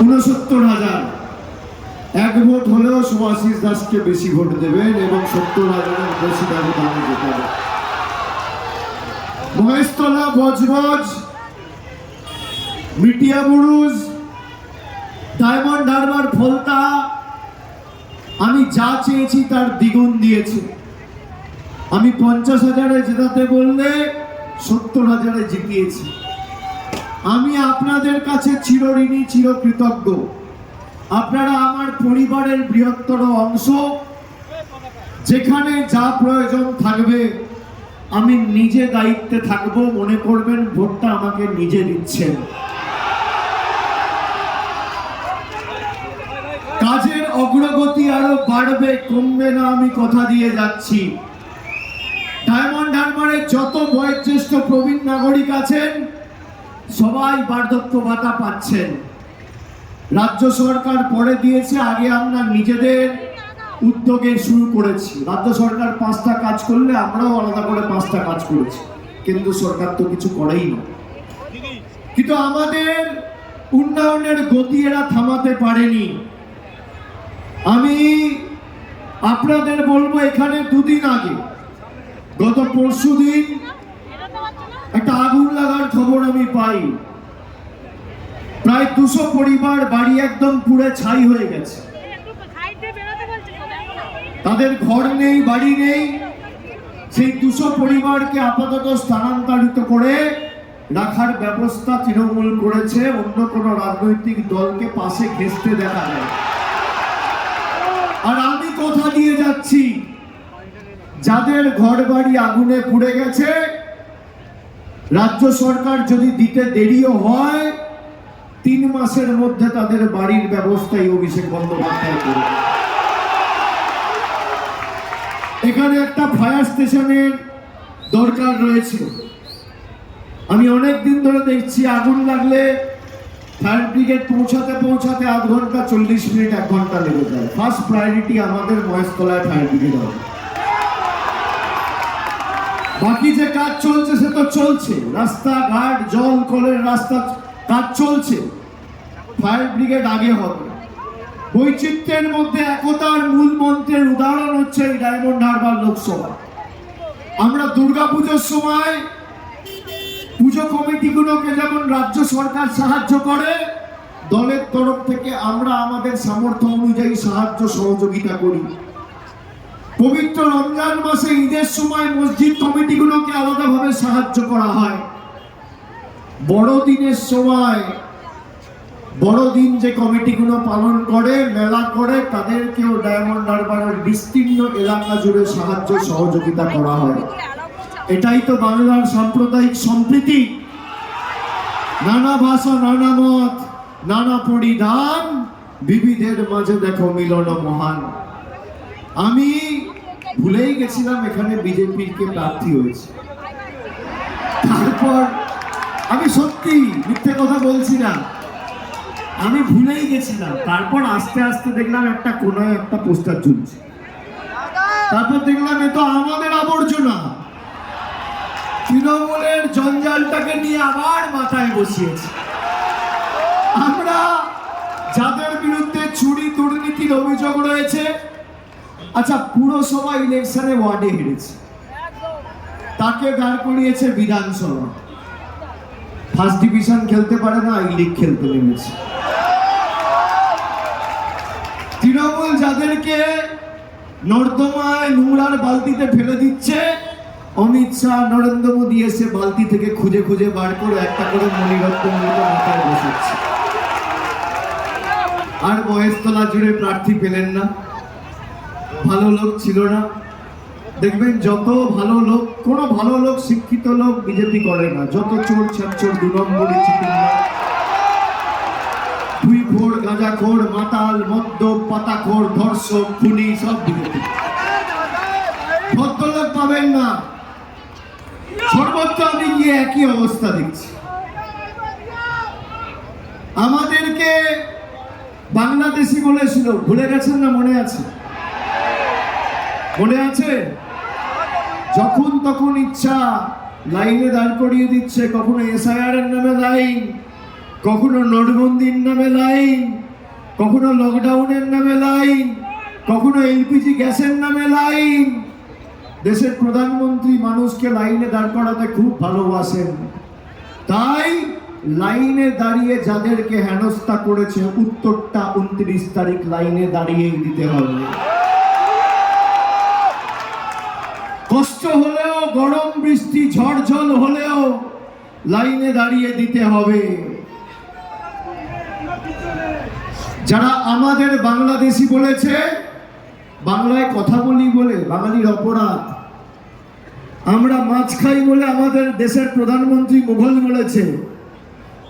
69,000 এক ভোট হলেও শুভাশিস দাসকে বেশি ভোট দেবেন এবং 70,000-এর বেশি ব্যবধানে জেতাবেন। মহেশতলা, বজবজ, মিটিয়া বুরুজ, ডায়মন্ড হারবার, ফলতা আমি যা চেয়েছি তার দ্বিগুণ দিয়েছি। আমি 50,000-এ জেতাতে বললে 70,000-এ জিতিয়েছি। আমি আপনাদের কাছে চিরঋণী, চিরকৃতজ্ঞ। আপনারা আমার পরিবারের বৃহত্তর অংশ। যেখানে যা প্রয়োজন থাকবে আমি নিজে দায়িত্বে থাকব। মনে করবেন ভোটটা আমাকে নিজে দিচ্ছেন। কাজের অগ্রগতি আরো বাড়বে, কমবে না, আমি কথা দিয়ে যাচ্ছি। ডায়মন্ড হারবারে যত বয়োজ্যেষ্ঠ প্রবীণ নাগরিক আছেন সবাই বার্ধক্য ভাতা পাচ্ছেন। রাজ্য সরকার পরে দিয়েছে, আগে আমরা নিজেদের উদ্যোগে শুরু করেছি। রাজ্য সরকার 5টা কাজ করলে আমরাও আলাদা করে 5টা কাজ করেছি। কেন্দ্র সরকার তো কিছু করেই না। কিন্তু আমাদের উন্নয়নের গতি এরা থামাতে পারেনি। আমি আপনাদের বলবো, এখানে দুদিন আগে, গত পরশুদিন একটা আগুন লাগার খবর আমি পাই। প্রায় 200 পরিবার, বাড়ি একদম পুড়ে ছাই হয়ে গেছে। তাদের ঘর নেই, বাড়ি নেই। সেই 200 পরিবারকে আপাতত স্থানান্তরিত করে রাখার ব্যবস্থা তৃণমূল করেছে। অন্য কোনো রাজনৈতিক দলকে পাশে ঘেঁষতে দেখা যায়। আর আমি কথা দিয়ে যাচ্ছি, যাদের ঘর বাড়ি আগুনে পুড়ে গেছে, রাজ্য সরকার যদি দিতে দেরিও হয় 3 মাসের মধ্যে তাদের বাড়ির ব্যবস্থাই অভিষেক বন্দ্যোপাধ্যায় করবে। এখানে একটা ফায়ার স্টেশনের দরকার রয়েছে। আমি অনেক দিন ধরে দেখছি আগুন লাগলে ফায়ার ব্রিগেড পৌঁছাতে আধ ঘন্টা 40 মিনিট 1 ঘন্টা লেগে যায়। ফার্স্ট প্রায়োরিটি আমাদের মহেশতলায় ফায়ার ব্রিগেড হবে। বাকি যে কাজ চলছে সে তো চলছে, রাস্তাঘাট, জল কলের রাস্তা কাজ চলছে। ফায়ার ব্রিগেড আগে হবে। বৈচিত্র্যের মধ্যে একতার মূল মন্ত্রের উদাহরণ হচ্ছে এই ডায়মন্ড হারবার লোকসভা। আমরা দুর্গাপুজোর সময় পুজো কমিটিগুলোকে যেমন রাজ্য সরকার সাহায্য করে, দলের তরফ থেকে আমরা আমাদের সামর্থ্য অনুযায়ী সাহায্য সহযোগিতা করি। পবিত্র রমজান মাসে ঈদের সময় মসজিদ কমিটিগুলোকে আলাদাভাবে সাহায্য করা হয়। বড়দিনের সময়, বড়দিন যে কমিটিগুলো পালন করে, মেলা করে, তাদেরকেও ডায়মন্ড হারবারের বিস্তীর্ণ এলাকা জুড়ে সাহায্য সহযোগিতা করা হয়। এটাই তো বাংলার সাম্প্রদায়িক সম্প্রীতি। নানা ভাষা, নানা মত, নানা পরিধান, বিবিধের মাঝে দেখো মিলন মহান। আমি ভুলেই গেছিলাম এখানে বিজেপির কে প্রার্থী হয়েছে। তারপর আমি সত্যি মিথ্যে কথা বলছি না, আমি ভুলেই গেছিলাম। তারপর আস্তে আস্তে দেখলাম একটা কোনায় একটা পোস্টার ঝুলছে। তারপর দেখলাম এ তো আমাদের আবর্জনা। তৃণমূলের জঞ্জালটাকে নিয়ে আবার মাথায় বসিয়েছে। আমরা যাদের বিরুদ্ধে চুরি দুর্নীতির অভিযোগ রয়েছে, আচ্ছা পুরসভা ইলেকশনে ওয়ার্ডে হেরেছে, তাকে দাঁড় করিয়েছে বিধানসভা। ফার্স্ট ডিভিশন খেলতে পারে না, আই লিগ খেলতে নেমেছে। তৃণমূল যাদেরকে নর্দমায় নোংরার বালতিতে ফেলে দিচ্ছে, অমিত শাহ, নরেন্দ্র মোদী এসে বালতি থেকে খুঁজে খুঁজে বার করে একটা করে মণিরত্ন মাথায় বসাচ্ছে। আর মহেশতলা জুড়ে প্রার্থী পেলেন না, ভালো লোক ছিল না। দেখবেন যত ভালো লোক, কোনো ভালো লোক, শিক্ষিত লোক বিজেপি করে না। যত চোর ছাচ্চোর, 2 নম্বরই, চিটিংবাজ, ভুইফোড়, গাঁজাখোর, মাতাল, মদ্যপ, পাতাখোর, ধর্ষক, খুনি সব বিজেপি। ভদ্রলোক পাবেন না। সর্বত্র আমি গিয়ে একই অবস্থা দেখছি। আমাদেরকে বাংলাদেশি বলেছিল, ভুলে গেছেন না? মনে আছে? মনে আছে? যখন তখন ইচ্ছা লাইনে দাঁড় করিয়ে দিচ্ছে। কখনো এসআইআর এর নামে লাইন, কখনো নোটবন্দির নামে লাইন, কখনো লকডাউনের নামে লাইন, কখনো এলপিজি গ্যাসের নামে লাইন। দেশের প্রধানমন্ত্রী মানুষকে লাইনে দাঁড় করাতে খুব ভালোবাসেন, তাই লাইনে দাঁড়িয়ে যাদেরকে হেনস্থা করেছে উত্তরটা 29 তারিখ লাইনে দাঁড়িয়েই দিতে হবে। কষ্ট হলেও, গরম বৃষ্টি ঝড় ঝড় হলেও লাইনে দাঁড়িয়ে দিতে হবে। যারা আমাদের বাংলাদেশি বলেছে, বাংলায় কথা বলি বলে বাঙালির অপরাধ, আমরা মাছ খাই বলে আমাদের দেশের প্রধানমন্ত্রী মুঘল বলেছে,